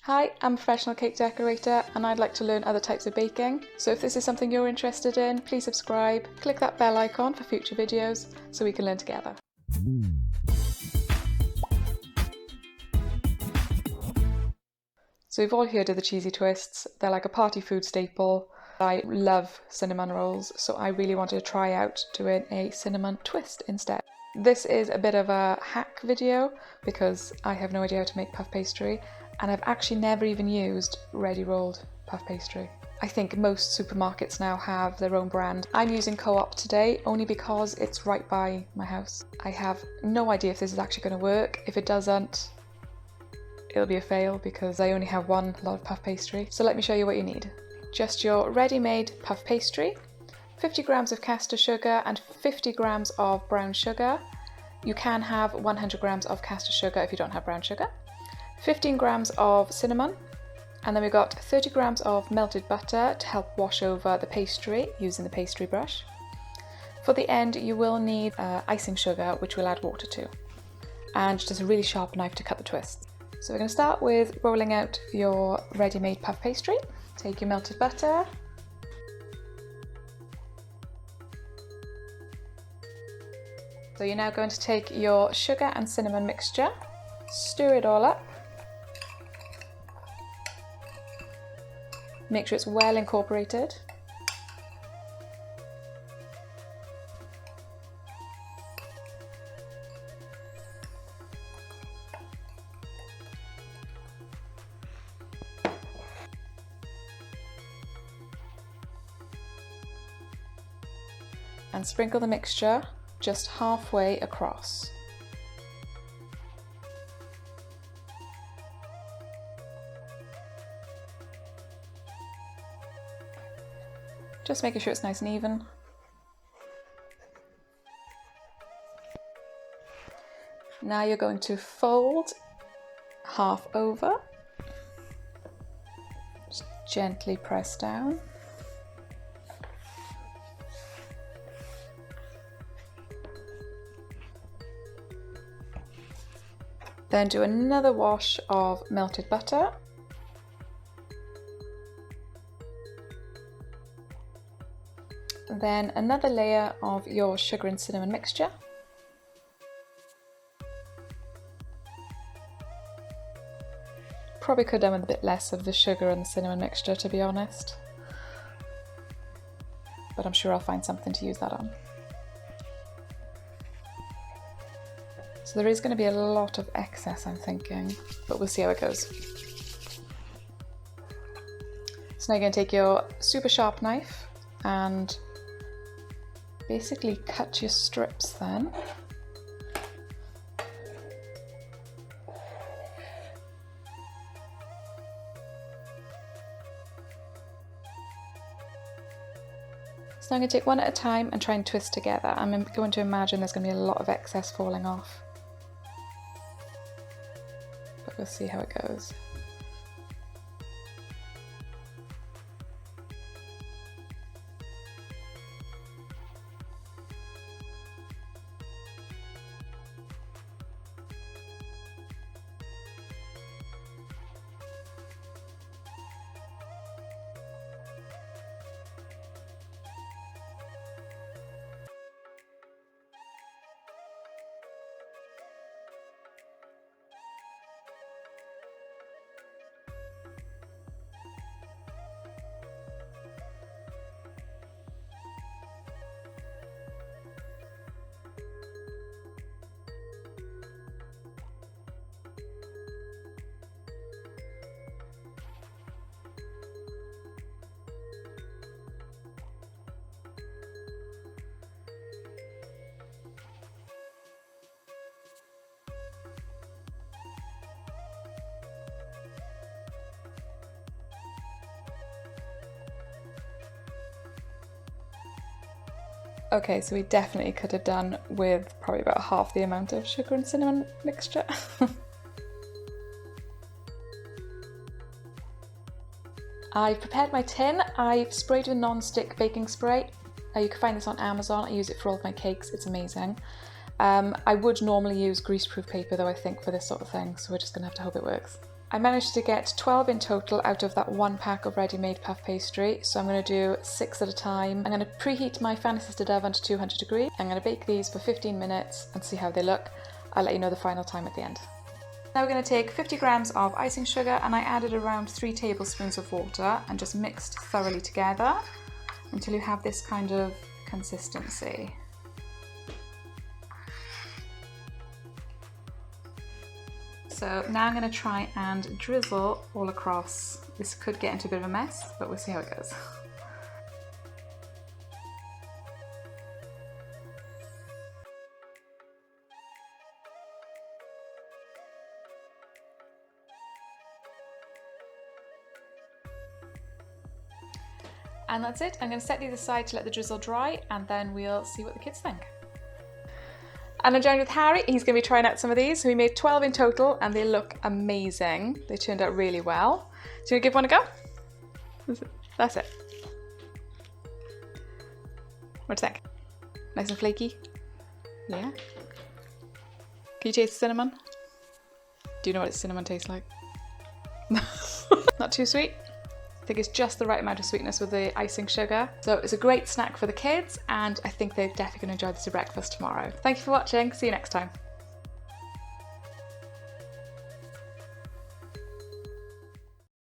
Hi, I'm a professional cake decorator and I'd like to learn other types of baking. So if this is something you're interested in, please subscribe, click that bell icon for future videos so we can learn together. So we've all heard of the cheesy twists. They're like a party food staple. I love cinnamon rolls, so I really wanted to try out doing a cinnamon twist instead. This is a bit of a hack video because I have no idea how to make puff pastry, and I've actually never even used ready rolled puff pastry. I think most supermarkets now have their own brand. I'm using Co-op today only because it's right by my house. I have no idea if this is actually going to work. If it doesn't, it'll be a fail because I only have one lot of puff pastry. So let me show you what you need. Just your ready-made puff pastry, 50 grams of caster sugar and 50 grams of brown sugar. You can have 100 grams of caster sugar if you don't have brown sugar. 15 grams of cinnamon, and then we've got 30 grams of melted butter to help wash over the pastry using the pastry brush. For the end, you will need icing sugar, which we'll add water to, and just a really sharp knife to cut the twists. So we're going to start with rolling out your ready-made puff pastry. Take your melted butter, so you're now going to take your sugar and cinnamon mixture, stir it all up. Make sure it's well incorporated. And sprinkle the mixture just halfway across. Just making sure it's nice and even. Now you're going to fold half over. Just gently press down. Then do another wash of melted butter. Then another layer of your sugar and cinnamon mixture. Probably could have done with a bit less of the sugar and the cinnamon mixture, to be honest. But I'm sure I'll find something to use that on. So there is going to be a lot of excess, I'm thinking, but we'll see how it goes. So now you're going to take your super sharp knife and basically cut your strips then. So I'm going to take one at a time and try and twist together. I'm going to imagine there's going to be a lot of excess falling off. But we'll see how it goes. Okay, so we definitely could have done with probably about half the amount of sugar and cinnamon mixture. I've prepared my tin. I've sprayed with non-stick baking spray. You can find this on Amazon. I use it for all of my cakes. It's amazing. I would normally use greaseproof paper though, I think, for this sort of thing, so we're just gonna have to hope it works. I managed to get 12 in total out of that 1 pack of ready-made puff pastry, so I'm going to do 6 at a time. I'm going to preheat my fan assisted oven to 200 degrees. I'm going to bake these for 15 minutes and see how they look. I'll let you know the final time at the end. Now we're going to take 50 grams of icing sugar, and I added around 3 tablespoons of water and just mixed thoroughly together until you have this kind of consistency. So now I'm going to try and drizzle all across. This could get into a bit of a mess, but we'll see how it goes. And that's it. I'm going to set these aside to let the drizzle dry, and then we'll see what the kids think. And I'm joined with Harry. He's going to be trying out some of these. So we made 12 in total and they look amazing. They turned out really well. So you give one a go? That's it. What do you think? Nice and flaky? Yeah? Can you taste the cinnamon? Do you know what cinnamon tastes like? Not too sweet? I think it's just the right amount of sweetness with the icing sugar. So it's a great snack for the kids, and I think they're definitely going to enjoy this for breakfast tomorrow. Thank you for watching. See you next time.